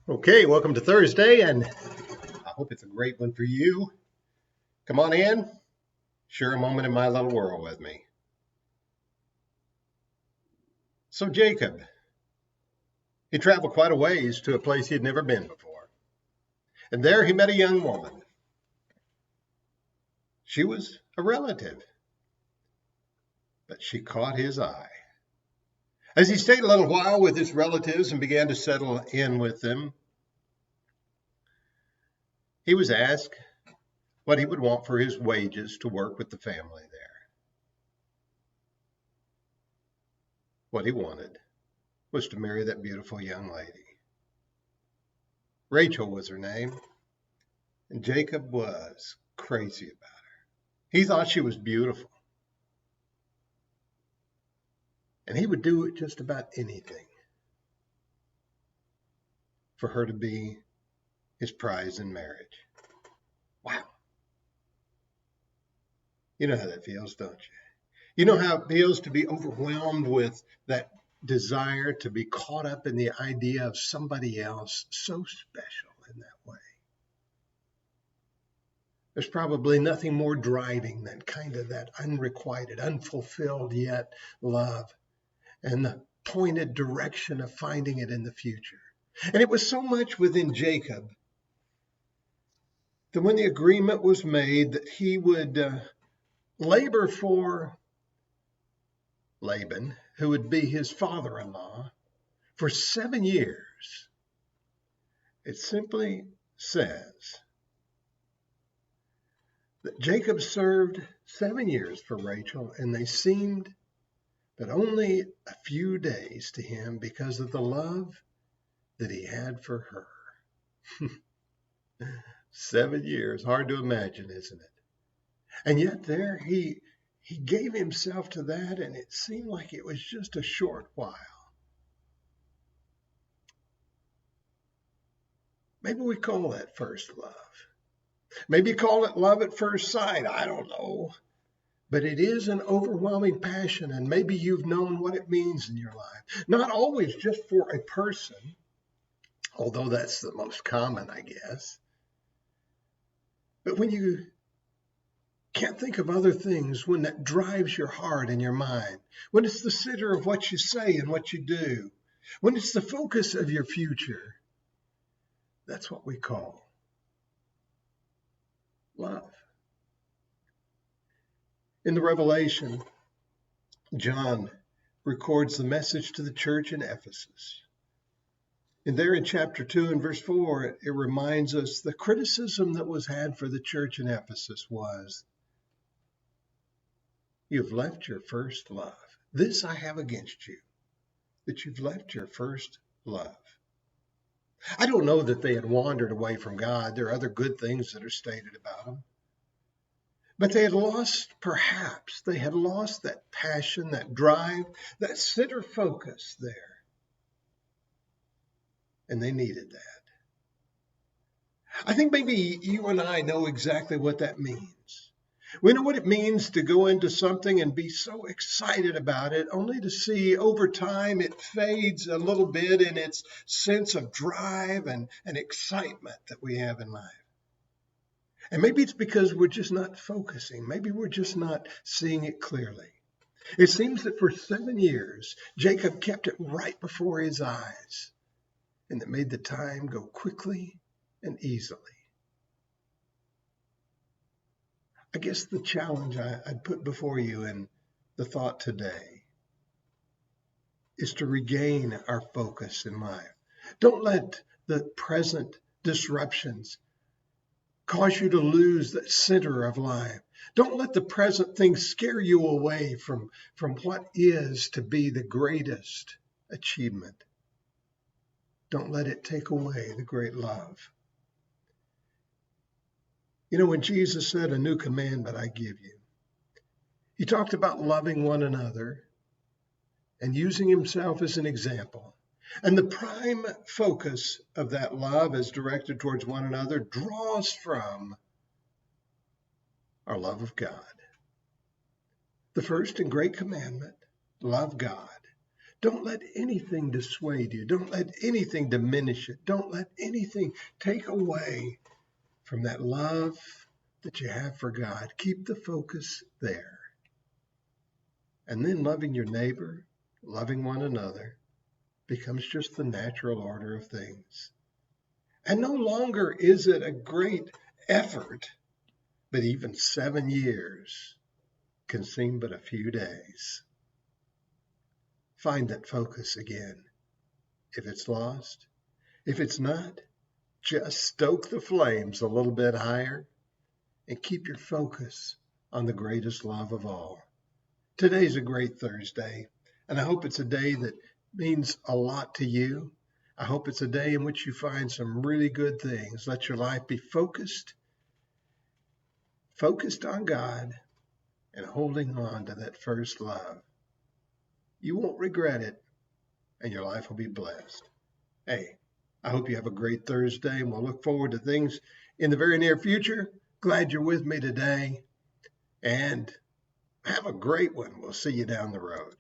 Okay, welcome to Thursday, and I hope it's a great one for you. Come on in, share a moment in my little world with me. So Jacob, he traveled quite a ways to a place he had never been before. And there he met a young woman. She was a relative, but she caught his eye. As he stayed a little while with his relatives and began to settle in with them, he was asked what he would want for his wages to work with the family there. What he wanted was to marry that beautiful young lady. Rachel was her name, and Jacob was crazy about her. He thought she was beautiful, and he would do just about anything for her to be his prize in marriage. Wow. You know how that feels, don't you? You know how it feels to be overwhelmed with that desire to be caught up in the idea of somebody else so special in that way. There's probably nothing more driving than kind of that unrequited, unfulfilled yet love and the pointed direction of finding it in the future. And it was so much within Jacob that when the agreement was made that he would labor for Laban, who would be his father-in-law, for 7 years, it simply says that Jacob served 7 years for Rachel, and they seemed but only a few days to him because of the love that he had for her. 7 years, hard to imagine, isn't it? And yet there he gave himself to that, and it seemed like it was just a short while. Maybe we call that first love. Maybe call it love at first sight. I don't know. But it is an overwhelming passion, and maybe you've known what it means in your life. Not always just for a person, although that's the most common, I guess. But when you can't think of other things, when that drives your heart and your mind, when it's the center of what you say and what you do, when it's the focus of your future, that's what we call love. In the Revelation, John records the message to the church in Ephesus. And there in chapter 2 and verse 4, it reminds us the criticism that was had for the church in Ephesus was, "You've left your first love. This I have against you, that you've left your first love." I don't know that they had wandered away from God. There are other good things that are stated about them. But they had lost that passion, that drive, that center focus there. And they needed that. I think maybe you and I know exactly what that means. We know what it means to go into something and be so excited about it, only to see over time it fades a little bit in its sense of drive and excitement that we have in life. And maybe it's because we're just not focusing. Maybe we're just not seeing it clearly. It seems that for 7 years, Jacob kept it right before his eyes, and it made the time go quickly and easily. I guess the challenge I'd put before you in the thought today is to regain our focus in life. Don't let the present disruptions cause you to lose the center of life. Don't let the present things scare you away from what is to be the greatest achievement. Don't let it take away the great love. You know, when Jesus said, "A new commandment I give you," he talked about loving one another and using himself as an example. And the prime focus of that love as directed towards one another draws from our love of God. The first and great commandment, love God. Don't let anything dissuade you. Don't let anything diminish it. Don't let anything take away from that love that you have for God. Keep the focus there. And then loving your neighbor, loving one another, becomes just the natural order of things. And no longer is it a great effort, but even 7 years can seem but a few days. Find that focus again. If it's lost, if it's not, just stoke the flames a little bit higher and keep your focus on the greatest love of all. Today's a great Thursday, and I hope it's a day that means a lot to you. I hope it's a day in which you find some really good things. Let your life be focused on God and holding on to that first love. You won't regret it, and your life will be blessed. Hey, I hope you have a great Thursday, and we'll look forward to things in the very near future. Glad you're with me today, and have a great one. We'll see you down the road.